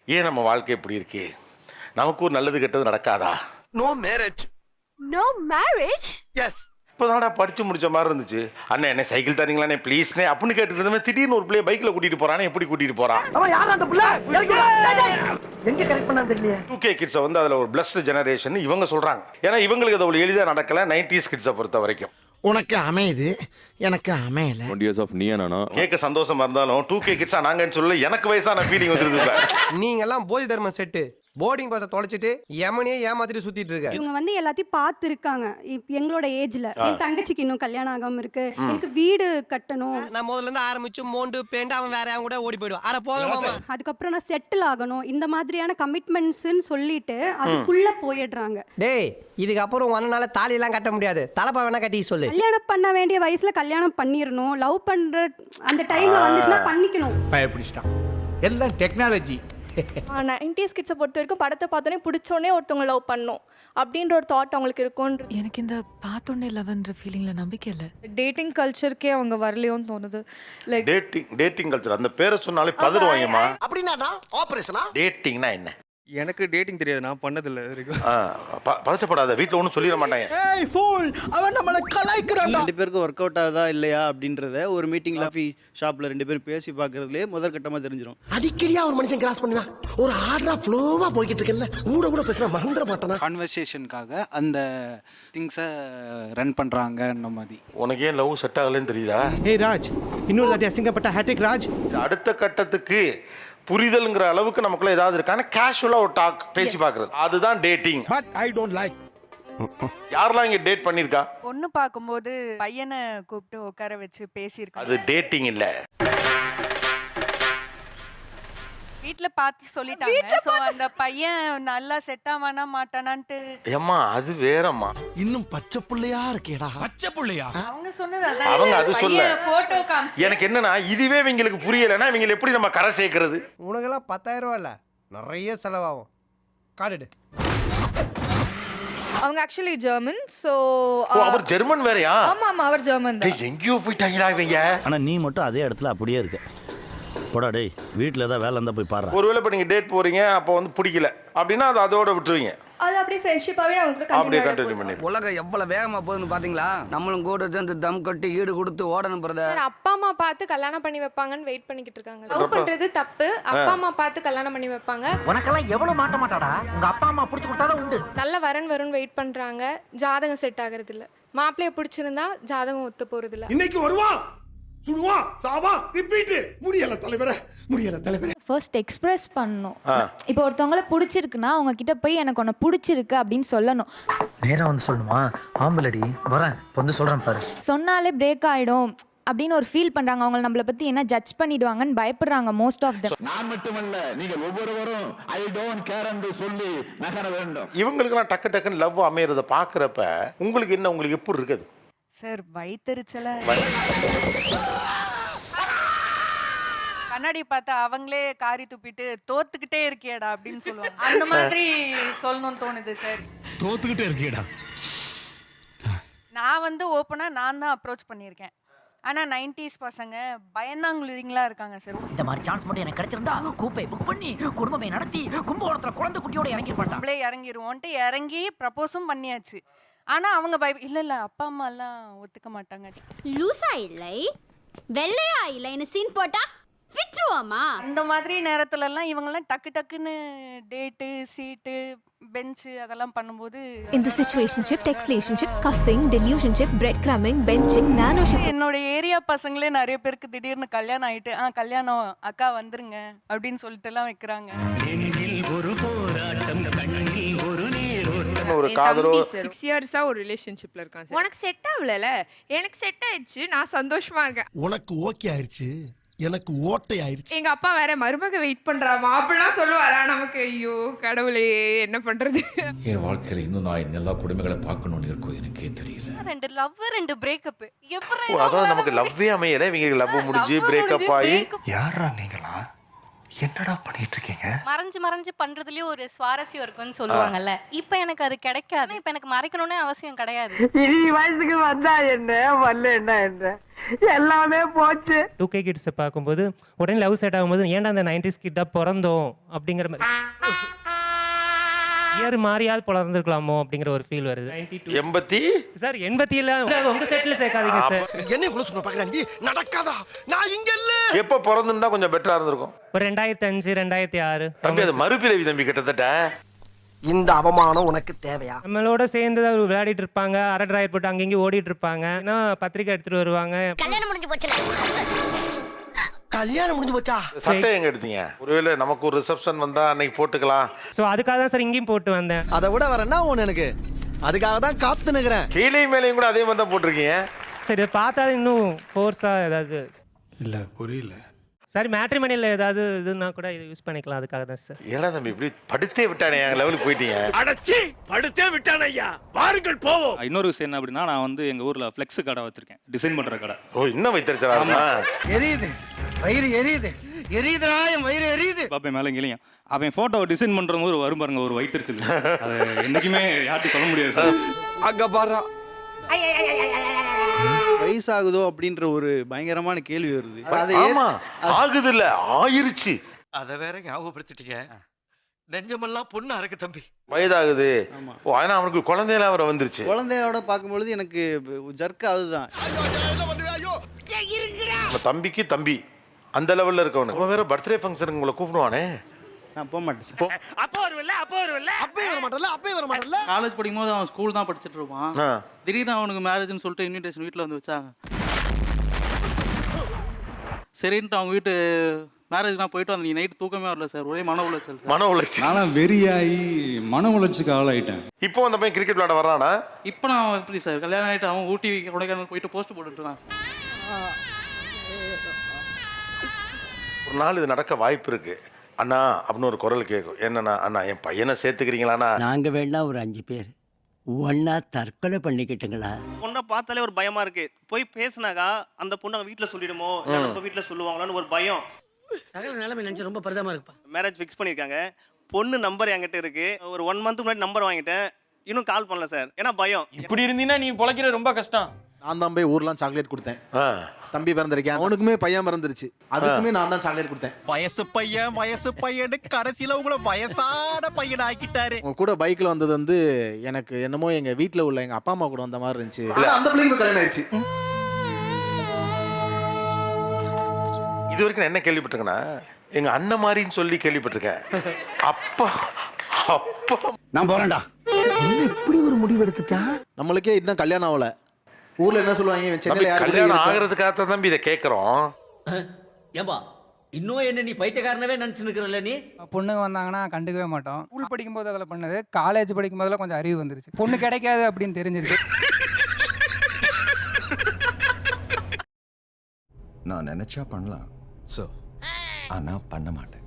ஏன் நம்ம வாழ்க்கை இப்படி இருக்கு? நமக்கு ஒரு நல்லது கெட்டது நடக்காதா? No marriage. No marriage? Yes. இப்போதான்டா படிச்சு முடிச்ச மாதிரி இருந்துச்சு. அண்ணன் என்ன சைக்கிள் தரீங்களாண்ணே ப்ளீஸ்னே அப்படின்னு கேட்டுட்டு இருந்தவன் திடீர்னு ஒரு பிள்ளைய பைக்கில் கூட்டிட்டு போறானே, எப்படி கூட்டிட்டு போறான்? அவன் யார் அந்த புள்ள? எங்க கரெக்ட் பண்ணான்னு தெரியல. 2K கிட்ஸை வந்து அதில் ஒரு பிளஸ்டு ஜெனரேஷன் இவங்க சொல்றாங்க. ஏன்னா இவங்களுக்கு அது அவ்வளோ எளிதாக நடக்கல 90s கிட்ஸை பொறுத்த வரைக்கும். உனக்கு அமையுது, எனக்கு அமையல. 20 years of நீயா நானா கேட்க சந்தோஷமா இருந்தாலும் 2K கிட்ஸா நாங்கன்னு சொல்லல, எனக்கு வயசான ஃபீலிங் வந்துருது. நீங்க எல்லாம் போதி தர்ம செட்டு போர்டிங் பாஸை தொலைச்சிட்டு யமனே ஏமாத்திட்டு சுத்திட்டு இருக்க. இவங்க வந்து எல்லாத்தையும் பார்த்து இருக்காங்க. எங்களோட ஏஜ்ல என் தங்கச்சிக்கு இன்னும் கல்யாணம் ஆகாம இருக்கு, எனக்கு வீடு கட்டணும். நான் முதல்ல இருந்து ஆரம்பிச்சு மோண்டு பேண்டு அவன் வேற அவன் கூட ஓடி போயிடுவான். அட போதுமா, அதுக்கப்புறம் நான் செட்டில் ஆகணும், இந்த மாதிரியான கமிட்மெண்ட்ஸ்ன்னு சொல்லிட்டு அதுக்குள்ள போயிடுறாங்க. டேய் இதுக்கப்புறம் உன் அண்ணனால தாலி எல்லாம் கட்ட முடியாது, தலைப்பா வேணா கட்டி சொல்லு. கல்யாணம் பண்ண வேண்டிய வயசுல கல்யாணம் பண்ணிடணும். லவ் பண்ற அந்த டைம்ல வந்துச்சுன்னா பண்ணிக்கணும். பயப்பிடிச்சிட்டான். எல்லாம் டெக்னாலஜி. 90s கிட்ஸை பொறுத்த வரைக்கும் படத்தை பார்த்தோன்னே பிடிச்சோன்னே ஒருத்தவங்க லவ் பண்ணணும் அப்படின்ற ஒரு தாட் அவங்களுக்கு இருக்கும். எனக்கு இந்த பார்த்தோன்னே லவ்ன்ற ஃபீலிங்ல நம்பிக்கை இல்லை. டேட்டிங் கல்ச்சருக்கே அவங்க வரலையோன்னு தோணுது. லைக் டேட்டிங் கல்ச்சர் அந்த பேரை சொன்னாலே பதறுவாங்கம்மா. அப்படின்னா ஆபரேஷனா? டேட்டிங்னா என்ன? எனக்கு டேட்டிங் தெரியாது, நான் பண்ணதில்லை வரைக்கும். பதச்சப்படாத, வீட்டில் ஒன்றும் சொல்லிட மாட்டாங்க. ஏய் ஃபூல், அவன் நம்மள கலாய்க்கறான்டா. ரெண்டு பேருக்கு ஒர்க் அவுட் ஆகுதா இல்லையா அப்படின்றத ஒரு மீட்டிங்ல ஷாப்ல ரெண்டு பேரும் பேசி பார்க்கறதுலயே முதல் கட்டமா தெரிஞ்சிடும். அடிக்கடியா ஒரு மனுஷன் கிராஸ் பண்ணினா ஒரு ஆர்டரா ஃப்ளோவா போய்கிட்டு இருக்கல, கூட கூட பேசினா மறந்துட மாட்டானா? கான்வர்சேஷனுக்காக அந்த திங்ஸை ரன் பண்றாங்கன்ற மாதிரி. உனக்கு ஏன் லவ் செட் ஆகலன்னு தெரியுதா? ஏய் ராஜ், இன்னொரு தாட்டி அசிங்கப்பட்ட ஹேட்ரிக் ராஜ். அடுத்த கட்டத்துக்கு புரிதல்ங்கிற அளவுக்கு நமக்குள்ள ஏதாவது இருக்கான கேஷுவலா ஒரு டாக் பேசி பார்க்கறது, அதுதான் dating. But I don't like. யாரெல்லாம் இங்க டேட் பண்ணிருக்கா? பொண்ணு பார்க்கும்போது பையனை கூப்பிட்டு உட்கார வச்சு பேசியிருக்காங்க. அது டேட்டிங் இல்ல. வீட்ல பார்த்து சொல்லிட்டாங்க. சோ அந்த பையன் நல்லா செட் ஆவானா மாட்டானான்ட்டு. ஏம்மா அது வேறம்மா. இன்னும் பச்சை புள்ளையா இருக்கேடா. பச்சை புள்ளையா? அவங்க சொன்னது அவங்க அது சொல்ல. போட்டோ காமிச்சு எனக்கு என்னன்னா இதுவே இவங்களுக்கு புரியலன்னா இவங்க எப்படி நம்ம கரை சேர்க்கறது? உனக்கெல்லாம் 10,000 ரூபா இல்ல, நிறைய செலவாகும். காட்டுடு. அவங்க ஆக்சுவலி ஜெர்மன். சோ அவர் ஜெர்மன் வேறயா? ஆமா ஆமா, அவர் ஜெர்மன் தான். எங்கேயோ போயிட்டாங்களா இவங்க? ஆனா நீ மட்டும் அதே இடத்துல அப்படியே இருக்க. போடா டேய், வீட்டில் ஏதாவது வேலை இருந்தால் போய் பாரு. ஒருவேளை இப்போ நீங்கள் டேட் போகிறீங்க, அப்போ வந்து பிடிக்கல அப்படின்னா அது அதோட விட்டுருவீங்க. அது அப்படியே ஃப்ரெண்ட்ஷிப்பாவே அவங்களுக்கு அப்படியே கண்டினியூ பண்ணி. உலகம் எவ்வளவு வேகமா போகுதுன்னு பாத்தீங்களா? நம்மளும் கூட சேர்ந்து தம் கட்டி ஈடு கொடுத்து ஓடணும் பிரதர். அப்பா அம்மா பார்த்து கல்யாணம் பண்ணி வைப்பாங்கன்னு வெயிட் பண்ணிக்கிட்டு இருக்காங்க. லவ் பண்றது தப்பு, அப்பா அம்மா பார்த்து கல்யாணம் பண்ணி வைப்பாங்க. உனக்கெல்லாம் எவ்வளவு மாட்ட மாட்டாடா, உங்க அப்பா அம்மா புடிச்சு கொடுத்தாதான் உண்டு. நல்ல வரன் வரும்னு வெயிட் பண்றாங்க, ஜாதகம் செட் ஆகுறது இல்ல. மாப்பிள்ளைய பிடிச்சிருந்தா ஜாதகம் ஒத்து போறது இல்ல. இன்னைக்கு வருவான், சுடுவான், சாவா, ரிப்பீட். முடியல தலைவரே, முடியல தலைவரே. ஃபர்ஸ்ட் எக்ஸ்பிரஸ் பண்ணணும். இப்போ ஒருத்தவங்கள பிடிச்சிருக்குன்னா அவங்க கிட்ட போய் எனக்கு உன்னை பிடிச்சிருக்கு அப்படின்னு சொல்லணும். நேரா வந்து சொல்லணுமா? ஆம்பளடி வரேன் வந்து சொல்றேன் பாரு. சொன்னாலே பிரேக் ஆயிடும் அப்படின்னு ஒரு ஃபீல் பண்றாங்க. அவங்க நம்மளை பத்தி என்ன ஜட்ஜ் பண்ணிடுவாங்கன்னு பயப்படுறாங்க மோஸ்ட் ஆஃப் தம். நான் மட்டுமல்ல, நீங்கள் ஒவ்வொருவரும் ஐ டோன்ட் கேர் என்று சொல்லி நகர வேண்டும். இவங்களுக்குலாம் டக்கு டக்குன்னு லவ் அமையறத பார்க்குறப்ப உங்களுக்கு என்ன, உங்களுக்கு எப்படி இருக்குது சார்? வயிற்றுச்சல கண்ணாடி பார்த்தா அவங்களே காரி துப்பிட்டு தோத்துக்கிட்டே இருக்கியடா அப்படின்னு சொல்லுவாங்க. அந்த மாதிரி சொல்லணும்னு தோணுது சார். தோத்துக்கிட்டே இருக்கியடா. நான் வந்து ஓப்பனா நான் தான் அப்ரோச் பண்ணியிருக்கேன். ஆனா 90s பசங்க பயந்தாங்குளிங்களா இருக்காங்க சார். இந்த மாதிரி சான்ஸ் மட்டும் எனக்கு கிடைச்சிருந்தா கூப்பை புக் பண்ணி குடும்பமே நடத்தி கும்பகோணத்துல குழந்தை குட்டியோட இறங்கிருப்பாங்க. நம்மளே இறங்கிருவோன்ட்டு இறங்கி ப்ரப்போஸும் பண்ணியாச்சு. ஆனா அவங்க இல்ல அப்பா அம்மா எல்லாம் ஒத்துக்க மாட்டாங்க. லூசா இல்லை, வெள்ளையா இல்லைன்னு சீன் போட்டா விட்டுருவாமா? அந்த மாதிரி நேரத்துல எல்லாம் இவங்கெல்லாம் டக்கு டக்குன்னு டேட்டு சீட்டு பெஞ்சு அதெல்லாம் பண்ணும்போது இந்த சிச்சுவேஷன்ஷிப், டெக்ஸ்லேஷன்ஷிப், கஃபிங், டெலியூஷன்ஷிப், பிரெட் கிரமிங், பெஞ்சிங், நானோஷிப். என்னோட ஏரியா பசங்களே நிறைய பேருக்கு திடீர்னு கல்யாணம் ஆயிட்டு கல்யாணம் அக்கா வந்துருங்க அப்படின்னு சொல்லிட்டு எல்லாம் வைக்கிறாங்க. ஒரு காதலோ 6 இயர்ஸா ஒரு ரிலேஷன்ஷிப்ல இருக்கான் சார். உனக்கு செட் ஆகல, எனக்கு செட் ஆயிடுச்சு, நான் சந்தோஷமா இருக்கேன். உனக்கு ஓகே ஆயிருச்சு, எனக்கு ஓட்டை ஆயிருச்சு. எங்க அப்பா வேற மருமக வெயிட் பண்றாமா அப்படிலாம் சொல்லுவாரா நமக்கு. ஐயோ கடவுளே, என்ன பண்றது? என் வாழ்க்கையில இன்னும் நான் எல்லா குடும்பங்களை பார்க்கணும்னு இருக்கும், எனக்கே தெரியல. 2 லவ் 2 பிரேக்கப். அதாவது நமக்கு லவ்வே அமையல, இவங்களுக்கு லவ் முடிஞ்சு பிரேக்கப் ஆகி. யாரா நீங்களா? என்னடா பண்ணிட்டு இருக்கீங்க? மறைஞ்சு மறைஞ்சு பண்றதுலயே ஒரு சுவாரஸ்யம் இருக்குன்னு சொல்லுவாங்கல்ல. இப்ப எனக்கு அது கிடைக்காது. இப்ப எனக்கு மறைக்கணும்னே அவசியம் கிடையாது. இனி வயசுக்கு வந்தா என்ன, வரல என்ன என்ன, எல்லாமே போச்சு. 2K கிட்ஸை பார்க்கும்போது உடனே லவ் செட் ஆகும்போது ஏன்டா அந்த 90s கிட்டா பிறந்தோம் அப்படிங்கிற மாதிரி இயர் மாறியாவது பிறந்திருக்கலாமோ அப்படிங்கிற ஒரு ஃபீல் வருது. 80 சார் 80ல உங்க செட்டில் சேர்க்காதீங்க சார். என்ன குள்ள சொல்ல பாக்குறாங்க நடக்காதா நான் இங்க இல்ல. எப்ப பிறந்திருந்தா கொஞ்சம் பெட்டரா இருந்திருக்கும். ஒரு 2005 2006 தம்பி அது மறுபிறவி தம்பி கிட்டத்தட்ட. இந்த அவமானம் உனக்கு தேவையா? நம்மளோட சேர்ந்து விளையாடிட்டு இருப்பாங்க, அரை டிராயர் போட்டு அங்கேயும் ஓடிட்டு இருப்பாங்க, பத்திரிக்கை எடுத்துட்டு வருவாங்க. கல்யாணம் முடிஞ்சு போச்சு. கல்யாணம் முடிஞ்சு போச்சா? சட்டை எங்க எடுத்தீங்க? ஒருவேளை நமக்கு ஒரு ரிசப்ஷன் வந்தா அன்னைக்கு போட்டுக்கலாம். ஸோ அதுக்காக தான் சார் இங்கேயும் போட்டு வந்தேன். அதை விட வரேன்னா ஒன்று எனக்கு அதுக்காக தான் காத்து நிக்கிறேன். கீழே மேலேயும் கூட அதே மாதிரி தான் போட்டிருக்கீங்க. சரி இதை பார்த்தா இன்னும் ஃபோர்ஸாக ஏதாவது இல்ல புரியல. சார் மேட்ரிமோனியில் ஏதாவது இதுனா கூட இது யூஸ் பண்ணிக்கலாம், அதுக்காக தான் சார். ஏடா தம்பி இப்படி படுத்தே விட்டானே என் லெவலுக்கு போயிட்டீங்க. அடச்சி படுத்தே விட்டான் ஐயா. வாருங்கள் போவோம். இன்னொரு விஷயம் என்ன அப்படின்னா, நான் வந்து எங்கள் ஊரில் ஃப்ளெக்ஸ் கடை வச்சிருக்கேன், டிசைன் பண்ணுற கடை. ஓ இன்னும் வைத்திருச்சா? எரியுது வயிறு எரியுது எரியுதுடா என் வயிறு எரியுது. பாப்பேன் மேலே இங்கேயும் அவன் ஃபோட்டோவை டிசைன் பண்ணுற போது வரும் பாருங்க ஒரு வைத்திருச்சல். அது என்றைக்குமே யார்ட்டும் சொல்ல முடியாது சார். அங்க பாரு வயசாகுதோ அப்படின்ற ஒரு பயங்கரமான கேள்வி வருது. ஆமா ஆகுது இல்ல ஆயிருச்சு. அதை வேற ஞாபகப்படுத்திட்டீங்க. நெஞ்சமெல்லாம் பொண்ணு அறக்கு தம்பி. வயதாகுது. ஆமா. ஓ ஆனா அவனுக்கு குழந்தையெல்லாம் வர வந்துருச்சு. குழந்தையோட பார்க்கும்பொழுது எனக்கு ஜர்க்கு அதுதான். நம்ம தம்பிக்கு தம்பி அந்த லெவல்ல இருக்கவனு. அவன் வேற பர்த்டே ஃபங்க்ஷனுக்கு உங்களை கூப்பிடுவானே. நான் போக மாட்டேன் சார். அப்போ வருவல்ல அப்பே வர மாட்டல. காலேஜ் படிக்கும்போது அவன் ஸ்கூல் தான் படிச்சுட்டு இருப்பான். ஆ. திடீர்னு அவனுக்கு மேரேஜ்னு சொல்லிட்டு இன்விடேஷன் வீட்டில் வந்து வச்சாங்க. சரின்ட்டு அவங்க வீட்டு மேரேஜ்லாம் போயிட்டு வந்து நீ நைட்டு தூக்கமே வரல சார். ஒரே மன உளைச்சல். மன உளைச்சி. நான் வெறியாகி மன உளைச்சிக்கு ஆளாயிட்டேன். இப்போ அந்த பையன் கிரிக்கெட் விளையாட வர்றானா? இப்போ நான் எப்படி சார் கல்யாணம் ஆகிட்டு அவன் ஊட்டி கொடைக்கானல் போயிட்டு போஸ்ட் போட்டுருக்கான். ஒரு நாள் இது நடக்க வாய்ப்பு இருக்கு. அண்ணா அப்படின்னு ஒரு குரல் கேட்கும். என்னண்ணா? அண்ணா என் பையனை சேர்த்துக்கிறீங்களாண்ணா? நாங்க வேணா ஒரு 5 பேர் ஒன்னா தற்கொலை பண்ணிக்கிட்டுங்களா? பொண்ணை பார்த்தாலே ஒரு பயமா இருக்கு. போய் பேசினாக்கா அந்த பொண்ணு அவங்க வீட்டில் சொல்லிடுமோ நம்ம வீட்டில் சொல்லுவாங்களான்னு ஒரு பயம். சகல நிலைமை நினைச்சு ரொம்ப பரிதமா இருப்பா. மேரேஜ் ஃபிக்ஸ் பண்ணியிருக்காங்க. பொண்ணு நம்பர் என்கிட்ட இருக்கு. ஒரு 1 மந்த் முன்னாடி நம்பர் வாங்கிட்டேன். இன்னும் கால் பண்ணல சார். ஏன்னா பயம். இப்படி இருந்தீங்கன்னா நீ பொழைக்கிறது ரொம்ப கஷ்டம். நான் தான் போய் ஊர்லாம் சாக்லேட் கொடுத்தேன். ஆ. தம்பி பிறந்திருக்கேன். அவனுக்குமே பையன் பிறந்துருச்சு. அதுக்குமே நான் தான் சாக்லேட் கொடுத்தேன். வயசு பையன் கடைசியில உங்களை வயசான பையன் ஆக்கிட்டாரு. உங்க கூட பைக்ல வந்தது வந்து எனக்கு என்னமோ எங்க வீட்ல உள்ள எங்க அப்பா அம்மா கூட வந்த மாதிரி இருந்துச்சு. அந்த பிள்ளைக்கு கல்யாணம் ஆயிடுச்சு. இது வரைக்கும் நான் என்ன கேள்விப்பட்டிருக்கேன்னா எங்க அண்ணன் மாதிரின்னு சொல்லி கேள்விப்பட்டிருக்கேன். அப்பா அப்பா நான் போறேன்டா. இப்படி ஒரு முடிவு எடுத்துட்டா? நம்மளுக்கே இதுதான் கல்யாணம் ஆகல. ஊர்ல என்ன சொல்லுவாங்க? இவன் சென்னையில யாரு கல்யாணம் ஆகிறதுக்காக தம்பி இதை கேட்கறோம். ஏம்பா இன்னும் என்ன நீ பைத்தியக்காரனவே நினைச்சு நிக்கிறல்ல நீ? பொண்ணுங்க வந்தாங்கன்னா கண்டுக்கவே மாட்டோம். ஸ்கூல் படிக்கும்போது அதில் பண்ணது, காலேஜ் படிக்கும் போதெல்லாம் கொஞ்சம் அறிவு வந்துருச்சு. பொண்ணு கிடைக்காது அப்படின்னு தெரிஞ்சிருக்கு. நான் நினைச்சா பண்ணலாம், ஆனா பண்ண மாட்டேன்.